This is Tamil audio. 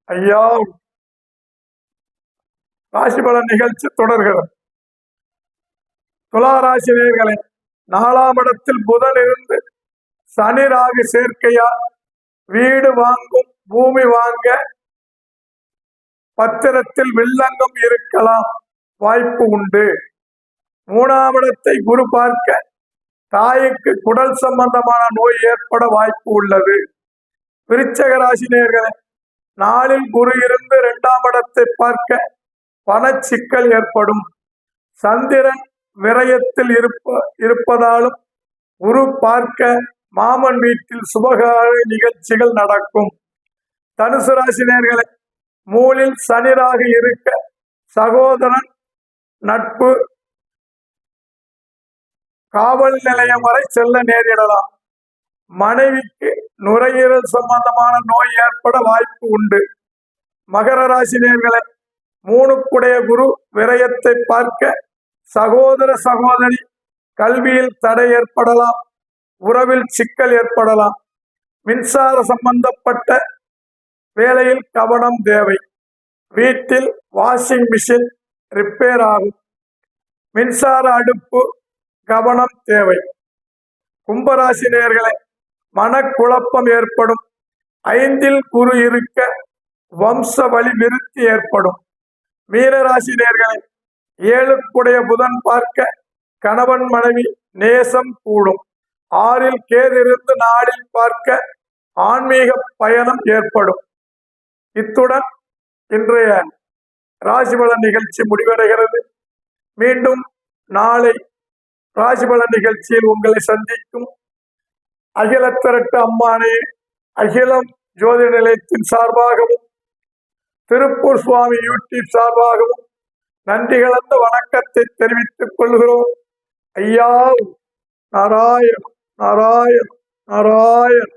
ஐயா, ராசி பலன் நிகழ்ச்சி தொடர்கிறது. துளாராசி நேயர்களே, 4ஆம் இடத்தில் புதன் இருந்து சனி ராகு சேர்க்கையால் வீடு வாங்கும், பூமி வாங்க, பத்திரத்தில் வில்லங்கம் இருக்கலாம், வாய்ப்பு உண்டு. 3ஆம் இடத்தை குரு பார்க்க தாய்க்கு குடல் சம்பந்தமான நோய் ஏற்பட வாய்ப்பு உள்ளது. விருச்சக ராசி நேயர்களே, நாளில் குரு இருந்து 2ஆம் இடத்தை பார்க்க பணச்சிக்கல் ஏற்படும். சந்திரன் விரயத்தில் இருப்பதாலும் குரு பார்க்க மாமன் வீட்டில் சுபகார நிகழ்ச்சிகள் நடக்கும். தனுசு ராசி நேயர்களே, மூலில் சனிராக இருக்க சகோதரன் நட்பு காவல் நிலையம் வரை செல்ல நேரிடலாம். மனைவிக்கு நுரையீரல் சம்பந்தமான நோய் ஏற்பட வாய்ப்பு உண்டு. மகர ராசி நேயர்களே, 3க்குடைய குரு விரயத்தை பார்க்க சகோதர சகோதரி கல்வியில் தடை ஏற்படலாம், உறவில் சிக்கல் ஏற்படலாம். மின்சார சம்பந்தப்பட்ட வேலையில் கவனம் தேவை. வீட்டில் வாஷிங் மிஷின் ரிப்பேர் ஆகும். மின்சார அடுப்பு கவனம் தேவை. கும்பராசி நேயர்களே, மனக்குழப்பம் ஏற்படும். 5இல் குரு இருக்க வம்ச வழி விருத்தி ஏற்படும். மீனராசி நேயர்களே, 7க்குடைய புதன் பார்க்க கணவன் மனைவி நேசம் கூடும். 6இல் கேது இருந்து நாளில் பார்க்க ஆன்மீக பயணம் ஏற்படும். இத்துடன் இன்றைய ராசிபலன் நிகழ்ச்சி முடிவடைகிறது. மீண்டும் நாளை ராசிபலன் நிகழ்ச்சியில் உங்களை சந்திக்கும் அகில திரட்டு அம்மானே அகிலம் ஜோதிட நிலையத்தின் சார்பாகவும் திருப்பூர் சுவாமி யூடியூப் சார்பாகவும் நன்றி கலந்த வணக்கத்தை தெரிவித்துக் கொள்கிறோம். ஐயா, நாராயண் நாராயண் நாராயண்.